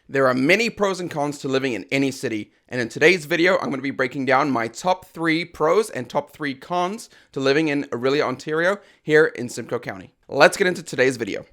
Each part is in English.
There are many pros and cons to living in any city, and in today's video, I'm going to be breaking down my top 3 pros and top 3 cons to living in Orillia, Ontario, here in Simcoe County. Let's get into today's video.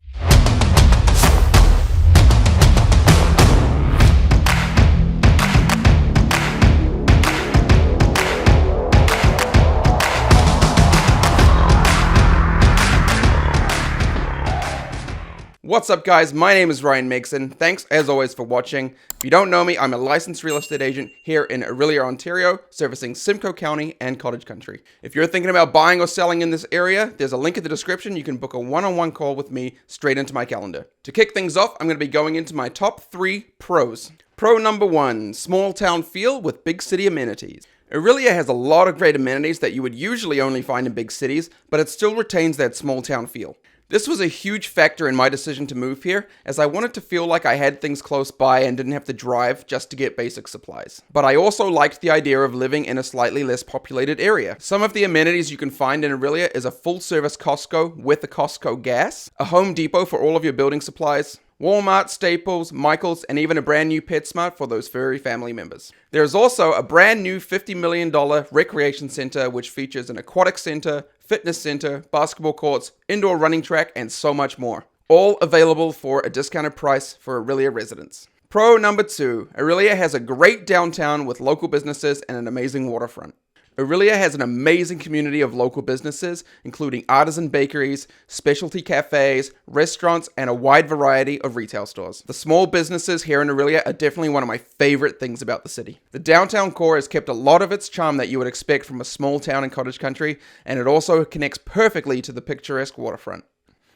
What's up guys, my name is Ryan Megson. Thanks as always for watching. If you don't know me, I'm a licensed real estate agent here in Orillia, Ontario, servicing Simcoe County and Cottage Country. If you're thinking about buying or selling in this area, there's a link in the description. You can book a one-on-one call with me straight into my calendar. To kick things off, I'm going to be going into my top 3 pros. Pro number 1, small town feel with big city amenities. Orillia has a lot of great amenities that you would usually only find in big cities, but it still retains that small town feel. This was a huge factor in my decision to move here, as I wanted to feel like I had things close by and didn't have to drive just to get basic supplies. But I also liked the idea of living in a slightly less populated area. Some of the amenities you can find in Orillia is a full-service Costco with a Costco gas, a Home Depot for all of your building supplies, Walmart, Staples, Michaels, and even a brand new PetSmart for those furry family members. There is also a brand new $50 million recreation center which features an aquatic center, fitness center, basketball courts, indoor running track, and so much more. All available for a discounted price for Orillia residents. Pro number 2, Orillia has a great downtown with local businesses and an amazing waterfront. Orillia has an amazing community of local businesses, including artisan bakeries, specialty cafes, restaurants, and a wide variety of retail stores. The small businesses here in Orillia are definitely one of my favorite things about the city. The downtown core has kept a lot of its charm that you would expect from a small town in cottage country, and it also connects perfectly to the picturesque waterfront.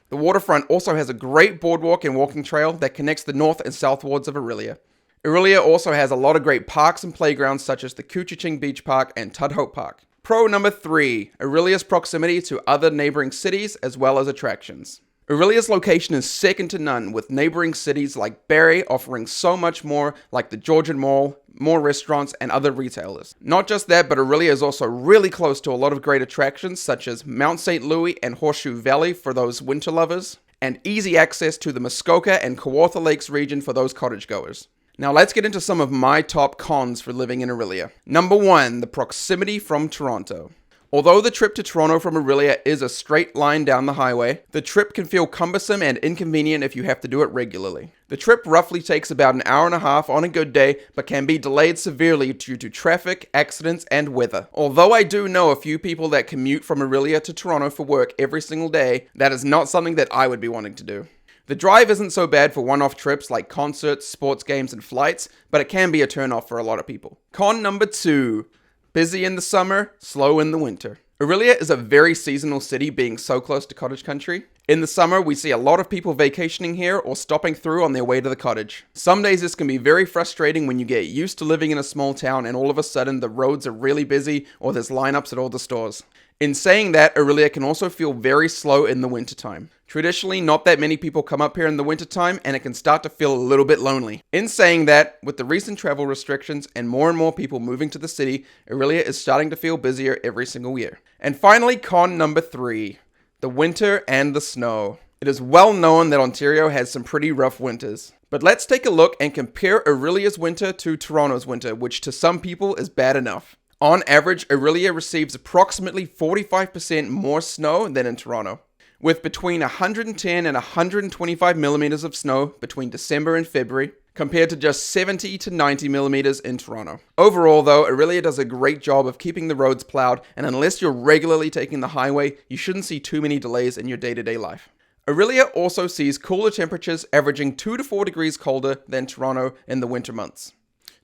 The waterfront also has a great boardwalk and walking trail that connects the north and south wards of Orillia. Orillia also has a lot of great parks and playgrounds such as the Couchiching Beach Park and Tudhope Park. Pro number 3, Orillia's proximity to other neighboring cities as well as attractions. Orillia's location is second to none, with neighboring cities like Barrie offering so much more, like the Georgian Mall, more restaurants, and other retailers. Not just that, but Orillia is also really close to a lot of great attractions such as Mount St. Louis and Horseshoe Valley for those winter lovers, and easy access to the Muskoka and Kawartha Lakes region for those cottage goers. Now let's get into some of my top cons for living in Orillia. Number 1, the proximity from Toronto. Although the trip to Toronto from Orillia is a straight line down the highway, the trip can feel cumbersome and inconvenient if you have to do it regularly. The trip roughly takes about an hour and a half on a good day, but can be delayed severely due to traffic, accidents, and weather. Although I do know a few people that commute from Orillia to Toronto for work every single day, that is not something that I would be wanting to do. The drive isn't so bad for one-off trips like concerts, sports games, and flights, but it can be a turn-off for a lot of people. Con number 2, busy in the summer, slow in the winter. Orillia is a very seasonal city, being so close to cottage country. In the summer, we see a lot of people vacationing here or stopping through on their way to the cottage. Some days this can be very frustrating when you get used to living in a small town and all of a sudden the roads are really busy or there's lineups at all the stores. In saying that, Orillia can also feel very slow in the wintertime. Traditionally, not that many people come up here in the wintertime, and it can start to feel a little bit lonely. In saying that, with the recent travel restrictions and more people moving to the city, Orillia is starting to feel busier every single year. And finally, con number 3, the winter and the snow. It is well known that Ontario has some pretty rough winters. But let's take a look and compare Orillia's winter to Toronto's winter, which to some people is bad enough. On average, Orillia receives approximately 45% more snow than in Toronto, with between 110 and 125 millimeters of snow between December and February, compared to just 70 to 90 millimeters in Toronto. Overall though, Orillia does a great job of keeping the roads plowed, and unless you're regularly taking the highway, you shouldn't see too many delays in your day-to-day life. Orillia also sees cooler temperatures averaging 2 to 4 degrees colder than Toronto in the winter months.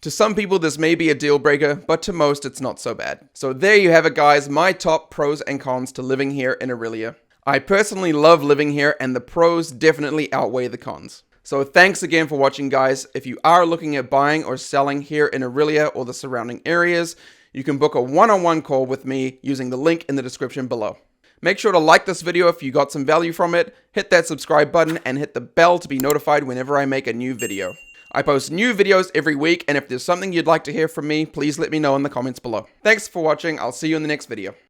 To some people, this may be a deal breaker, but to most, it's not so bad. So there you have it, guys, my top pros and cons to living here in Orillia. I personally love living here, and the pros definitely outweigh the cons. So thanks again for watching, guys. If you are looking at buying or selling here in Orillia or the surrounding areas, you can book a one-on-one call with me using the link in the description below. Make sure to like this video if you got some value from it, hit that subscribe button, and hit the bell to be notified whenever I make a new video. I post new videos every week, and if there's something you'd like to hear from me, please let me know in the comments below. Thanks for watching. I'll see you in the next video.